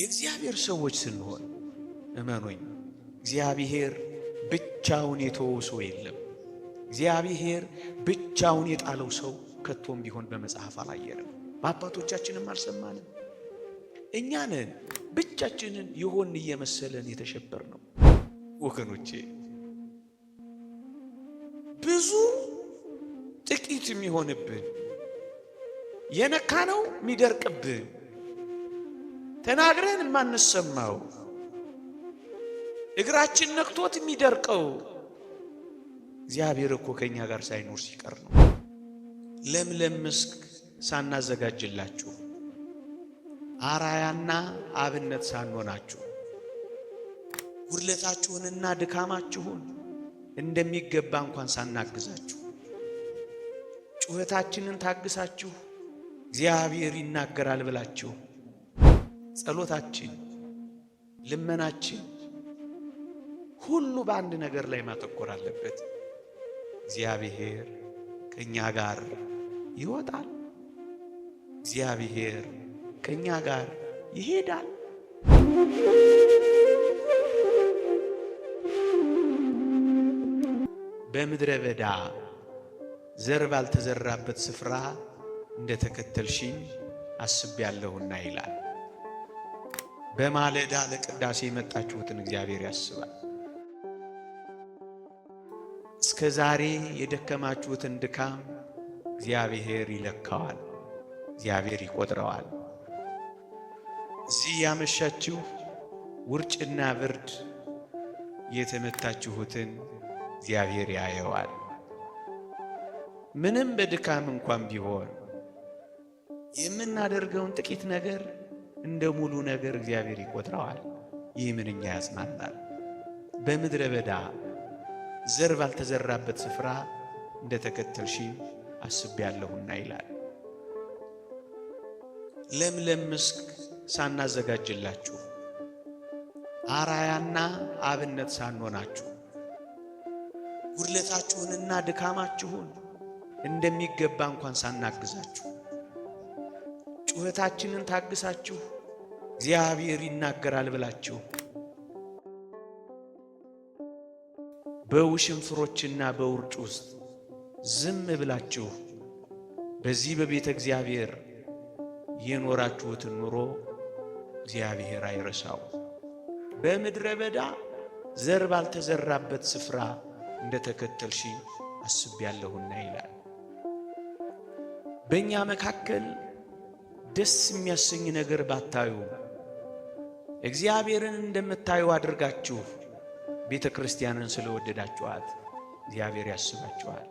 የእግዚአብሔር ሰዎች ስንሆን እመኑኝ እግዚአብሔር ብቻውን የተወው ሰው የለም። እግዚአብሔር ብቻውን የጣለው ሰው ከቶም ቢሆን በመጽሐፍ አላየንም፣ በአባቶቻችንም አልሰማንም። እኛ ነን ብቻችንን የሆን እየመሰለን የተሸበር ነው። ወገኖቼ ብዙ ጥቂት የሚሆንብን የነካነው የሚደርቅብን ተናግረን የማንሰማው እግራችን ነክቶት የሚደርቀው እግዚአብሔር እኮ ከኛ ጋር ሳይኖር ሲቀር ነው። ለምለም መስክ ሳናዘጋጅላችሁ አራያና አብነት ሳንሆናችሁ ጉድለታችሁንና ድካማችሁን እንደሚገባ እንኳን ሳናግዛችሁ ጩኸታችንን ታግሳችሁ እግዚአብሔር ይናገራል ብላችሁ ጸሎታችን፣ ልመናችን ሁሉ በአንድ ነገር ላይ ማተኮር አለበት። እግዚአብሔር ከኛ ጋር ይወጣል፣ እግዚአብሔር ከኛ ጋር ይሄዳል። በምድረ በዳ ዘር ባልተዘራበት ስፍራ እንደተከተልሽኝ አስቤያለሁና ይላል። በማለዳ ለቅዳሴ የመጣችሁትን እግዚአብሔር ያስባል። እስከ ዛሬ የደከማችሁትን ድካም እግዚአብሔር ይለካዋል፣ እግዚአብሔር ይቆጥረዋል። እዚህ ያመሻችሁ ውርጭና ብርድ የተመታችሁትን እግዚአብሔር ያየዋል። ምንም በድካም እንኳን ቢሆን የምናደርገውን ጥቂት ነገር እንደ ሙሉ ነገር እግዚአብሔር ይቆጥረዋል። ይህ ምንኛ ያጽናናል። በምድረ በዳ ዘር ባልተዘራበት ስፍራ እንደተከተልሽኝ አስቤያለሁና ይላል። ለምለም መስክ ሳናዘጋጅላችሁ አራያና አብነት ሳንሆናችሁ ጉድለታችሁንና ድካማችሁን እንደሚገባ እንኳን ሳናግዛችሁ ጩኸታችንን ታግሳችሁ እግዚአብሔር ይናገራል ብላችሁ በውሽንፍሮችና በውርጭ ውስጥ ዝም ብላችሁ በዚህ በቤተ እግዚአብሔር የኖራችሁትን ኑሮ እግዚአብሔር አይረሳው። በምድረ በዳ ዘር ባልተዘራበት ስፍራ እንደተከተልሽኝ አስቤያለሁና ይላል። በእኛ መካከል ደስ የሚያሰኝ ነገር ባታዩ እግዚአብሔርን እንደምታዩ አድርጋችሁ ቤተ ክርስቲያንን ስለወደዳችኋት እግዚአብሔር ያስባችኋል።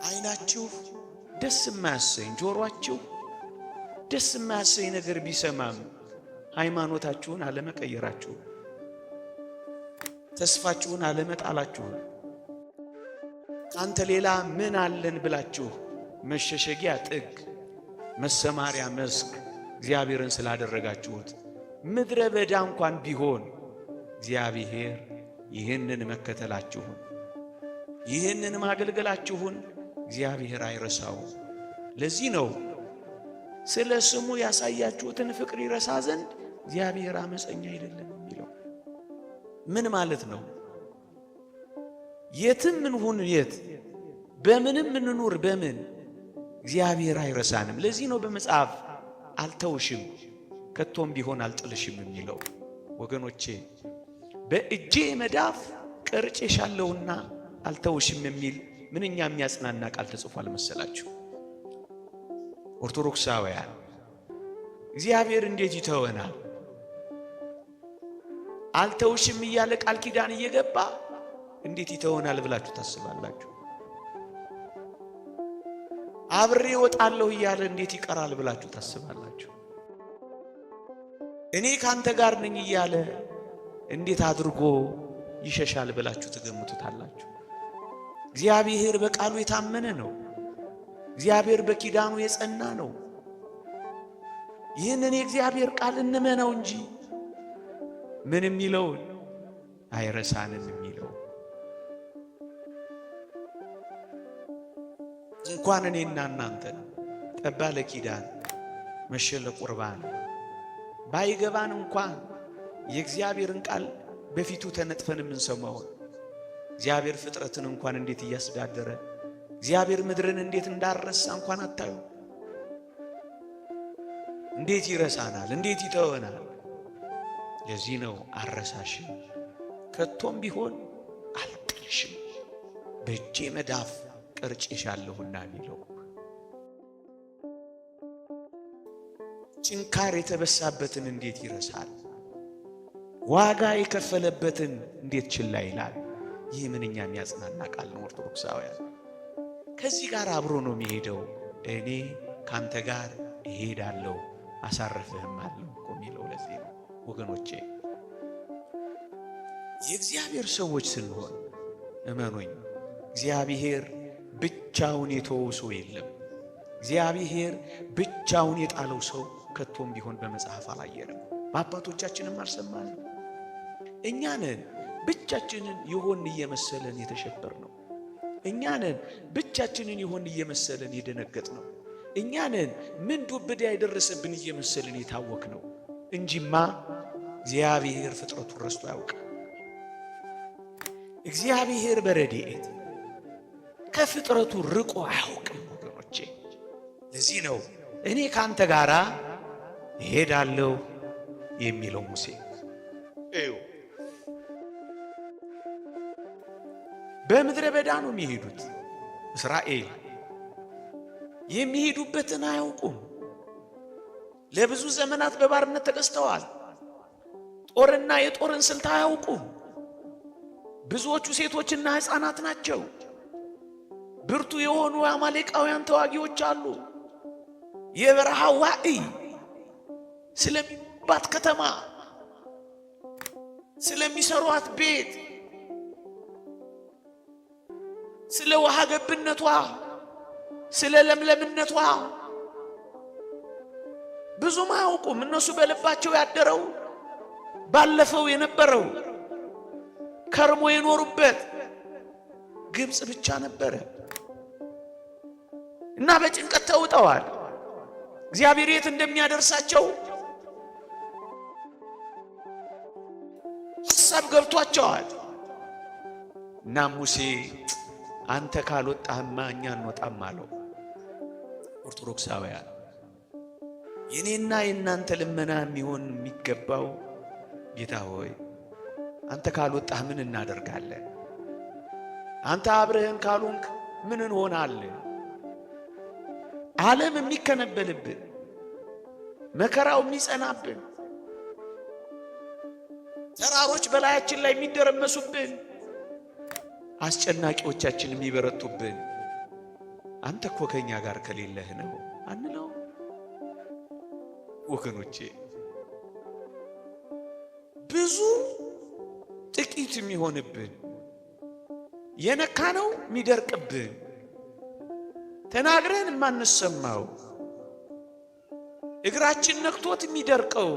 ዓይናችሁ ደስ የማያሰኝ ጆሮአችሁ ደስ የማያሰኝ ነገር ቢሰማም ሃይማኖታችሁን አለመቀየራችሁ፣ ተስፋችሁን አለመጣላችሁ፣ ካንተ ሌላ ምን አለን ብላችሁ መሸሸጊያ ጥግ መሰማሪያ መስክ እግዚአብሔርን ስላደረጋችሁት ምድረ በዳ እንኳን ቢሆን እግዚአብሔር ይህንን መከተላችሁን ይህንን ማገልገላችሁን እግዚአብሔር አይረሳው። ለዚህ ነው ስለ ስሙ ያሳያችሁትን ፍቅር ይረሳ ዘንድ እግዚአብሔር አመፀኛ አይደለም የሚለው። ምን ማለት ነው? የትም እንሁን የት በምንም እንኑር በምን እግዚአብሔር አይረሳንም። ለዚህ ነው በመጽሐፍ አልተውሽም ከቶም ቢሆን አልጥልሽም የሚለው። ወገኖቼ በእጄ መዳፍ ቀርጬሻለሁና አልተውሽም የሚል ምንኛ የሚያጽናና ቃል ተጽፏል መሰላችሁ? ኦርቶዶክሳውያን እግዚአብሔር እንዴት ይተወናል? አልተውሽም እያለ ቃል ኪዳን እየገባ እንዴት ይተወናል ብላችሁ ታስባላችሁ? አብሬ ወጣለሁ እያለ እንዴት ይቀራል ብላችሁ ታስባላችሁ? እኔ ካንተ ጋር ነኝ እያለ እንዴት አድርጎ ይሸሻል ብላችሁ ትገምቱታላችሁ? እግዚአብሔር በቃሉ የታመነ ነው። እግዚአብሔር በኪዳኑ የጸና ነው። ይህንን የእግዚአብሔር ቃል እንመነው እንጂ ምን የሚለውን አይረሳንም የሚለው እንኳን እኔና እናንተ ጠባ ለኪዳን መሸ ለቁርባን ባይገባን እንኳን የእግዚአብሔርን ቃል በፊቱ ተነጥፈን የምንሰማው እግዚአብሔር ፍጥረትን እንኳን እንዴት እያስተዳደረ እግዚአብሔር ምድርን እንዴት እንዳረሳ እንኳን አታዩ። እንዴት ይረሳናል? እንዴት ይተወናል? ለዚህ ነው አረሳሽም ከቶም ቢሆን አልጥልሽም በእጄ መዳፍ ቀርጬሻለሁና የሚለው። ጭንካር የተበሳበትን እንዴት ይረሳል? ዋጋ የከፈለበትን እንዴት ችላ ይላል? ይህ ምንኛ የሚያጽናና ቃል ነው ኦርቶዶክሳውያን። ከዚህ ጋር አብሮ ነው የሚሄደው። እኔ ካንተ ጋር እሄዳለሁ አሳርፍህም አለው እኮ የሚለው ለዚህ ነው ወገኖቼ። የእግዚአብሔር ሰዎች ስንሆን እመኑኝ እግዚአብሔር ብቻውን የተወው ሰው የለም። እግዚአብሔር ብቻውን የጣለው ሰው ከቶም ቢሆን በመጽሐፍ አላየንም፣ በአባቶቻችንም አልሰማንም። እኛ ነን ብቻችንን ይሆን እየመሰለን የተሸበር ነው። እኛ ነን ብቻችንን ይሆን እየመሰለን የደነገጥ ነው። እኛ ነን ምን ዱብዳ የደረሰብን እየመሰለን የታወክ ነው እንጂማ እግዚአብሔር ፍጥረቱን ረስቶ ያውቃል። እግዚአብሔር በረድኤት ከፍጥረቱ ርቆ አያውቅም ወገኖቼ። ለዚህ ነው እኔ ካንተ ጋራ እሄዳለሁ የሚለው ሙሴ። በምድረ በዳ ነው የሚሄዱት። እስራኤል የሚሄዱበትን አያውቁም። ለብዙ ዘመናት በባርነት ተገዝተዋል። ጦርና የጦርን ስልት አያውቁም። ብዙዎቹ ሴቶችና ሕፃናት ናቸው። ብርቱ የሆኑ አማሌቃውያን ተዋጊዎች አሉ። የበረሃ ዋዕይ ስለሚባት ከተማ፣ ስለሚሰሯት ቤት፣ ስለ ውሃ ገብነቷ፣ ስለ ለምለምነቷ ብዙም አያውቁም። እነሱ በልባቸው ያደረው ባለፈው የነበረው ከርሞ የኖሩበት ግብጽ ብቻ ነበረ እና በጭንቀት ተውጠዋል። እግዚአብሔር የት እንደሚያደርሳቸው ሐሳብ ገብቷቸዋል። እና ሙሴ አንተ ካልወጣህማ እኛ እንወጣም አለው። ኦርቶዶክሳውያን የኔና የናንተ ልመና የሚሆን የሚገባው ጌታ ሆይ አንተ ካልወጣህ ምን እናደርጋለን? አንተ አብረህን ካልሆንክ ምን እንሆናለን? ዓለም የሚከነበልብን፣ መከራው የሚጸናብን፣ ተራሮች በላያችን ላይ የሚደረመሱብን፣ አስጨናቂዎቻችን የሚበረቱብን አንተ እኮ ከኛ ጋር ከሌለህ ነው አንለው ወገኖቼ። ብዙ ጥቂት የሚሆንብን፣ የነካነው የሚደርቅብን፣ ተናግረን የማንሰማው፣ እግራችን ነክቶት የሚደርቀው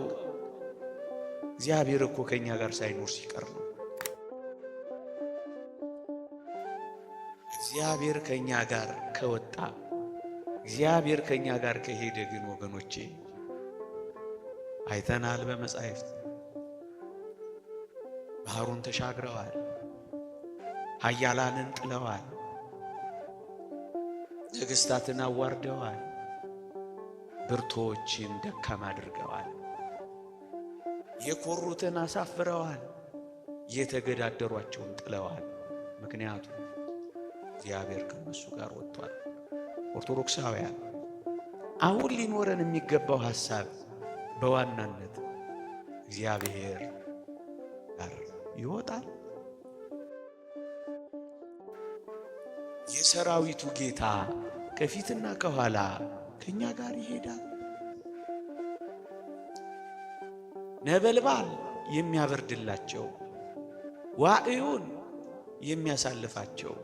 እግዚአብሔር እኮ ከኛ ጋር ሳይኖር ሲቀር ነው። እግዚአብሔር ከኛ ጋር ከወጣ፣ እግዚአብሔር ከኛ ጋር ከሄደ ግን ወገኖቼ አይተናል። በመጻሕፍት ባህሩን ተሻግረዋል፣ ኃያላንን ጥለዋል፣ ነገሥታትን አዋርደዋል፣ ብርቶችን ደካማ አድርገዋል፣ የኮሩትን አሳፍረዋል፣ የተገዳደሯቸውን ጥለዋል። ምክንያቱም እግዚአብሔር ከነሱ ጋር ወጥቷል። ኦርቶዶክሳውያን አሁን ሊኖረን የሚገባው ሐሳብ በዋናነት እግዚአብሔር ጋር ይወጣል። የሰራዊቱ ጌታ ከፊትና ከኋላ ከኛ ጋር ይሄዳል። ነበልባል የሚያበርድላቸው፣ ዋዕዩን የሚያሳልፋቸው፣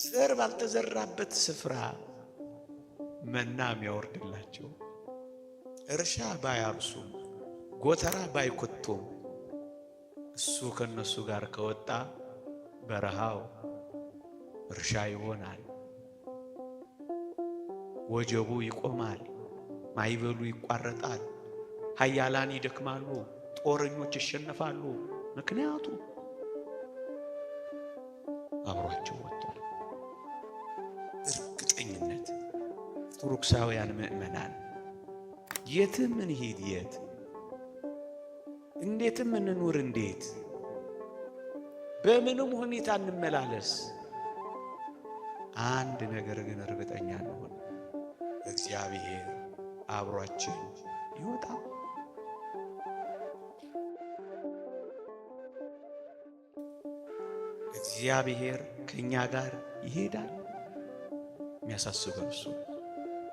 ዘር ባልተዘራበት ስፍራ መና የሚያወርድላቸው፣ እርሻ ባያርሱም ጎተራ ባይኮቱም እሱ ከነሱ ጋር ከወጣ በረሃው እርሻ ይሆናል። ወጀቡ ይቆማል፣ ማይበሉ ይቋረጣል፣ ኃያላን ይደክማሉ፣ ጦረኞች ይሸነፋሉ። ምክንያቱም አብሯቸው ወጥቷል። እርግጠኝነት ኦርቶዶክሳውያን ምእመናን የትም እንሂድ፣ የት እንዴትም እንኑር፣ እንዴት በምንም ሁኔታ እንመላለስ፣ አንድ ነገር ግን እርግጠኛ እንሆን፣ እግዚአብሔር አብሯችን ይወጣል። እግዚአብሔር ከኛ ጋር ይሄዳል። የሚያሳስበው እሱ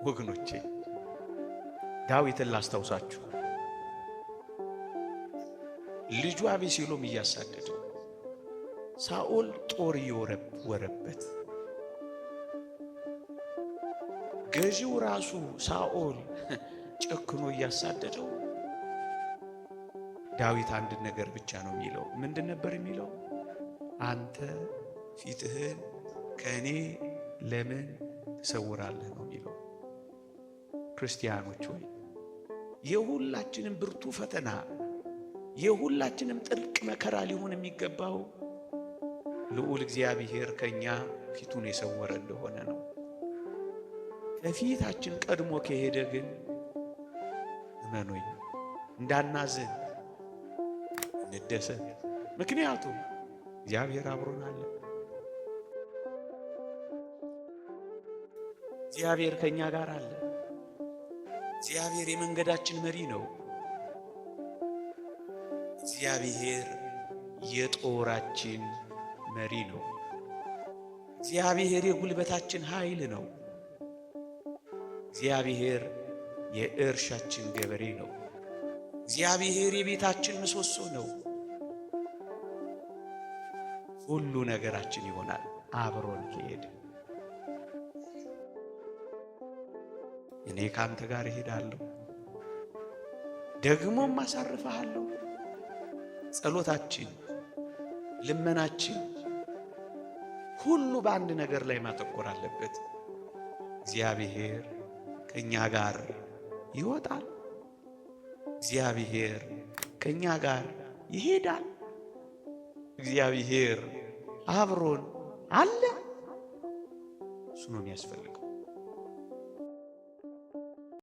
ወገኖቼ፣ ዳዊትን ላስታውሳችሁ። ልጁ አቤሴሎም እያሳደደው ሳኦል ጦር እየወረወረበት፣ ገዢው ራሱ ሳኦል ጨክኖ እያሳደደው፣ ዳዊት አንድ ነገር ብቻ ነው የሚለው። ምንድን ነበር የሚለው? አንተ ፊትህን ከእኔ ለምን ትሰውራለህ ነው የሚለው። ክርስቲያኖች ሆይ የሁላችንም ብርቱ ፈተና፣ የሁላችንም ጥልቅ መከራ ሊሆን የሚገባው ልዑል እግዚአብሔር ከኛ ፊቱን የሰወረ እንደሆነ ነው። ከፊታችን ቀድሞ ከሄደ ግን እመኑኝ እንዳናዝን እንደሰት። ምክንያቱም እግዚአብሔር አብሮን አለ። እግዚአብሔር ከኛ ጋር አለ። እግዚአብሔር የመንገዳችን መሪ ነው። እግዚአብሔር የጦራችን መሪ ነው። እግዚአብሔር የጉልበታችን ኃይል ነው። እግዚአብሔር የእርሻችን ገበሬ ነው። እግዚአብሔር የቤታችን ምሰሶ ነው። ሁሉ ነገራችን ይሆናል አብሮን ከሄደ። እኔ ካንተ ጋር እሄዳለሁ፣ ደግሞም አሳርፈሃለሁ። ጸሎታችን፣ ልመናችን ሁሉ በአንድ ነገር ላይ ማተኮር አለበት። እግዚአብሔር ከኛ ጋር ይወጣል። እግዚአብሔር ከኛ ጋር ይሄዳል። እግዚአብሔር አብሮን አለ። እሱ ነው የሚያስፈልገው።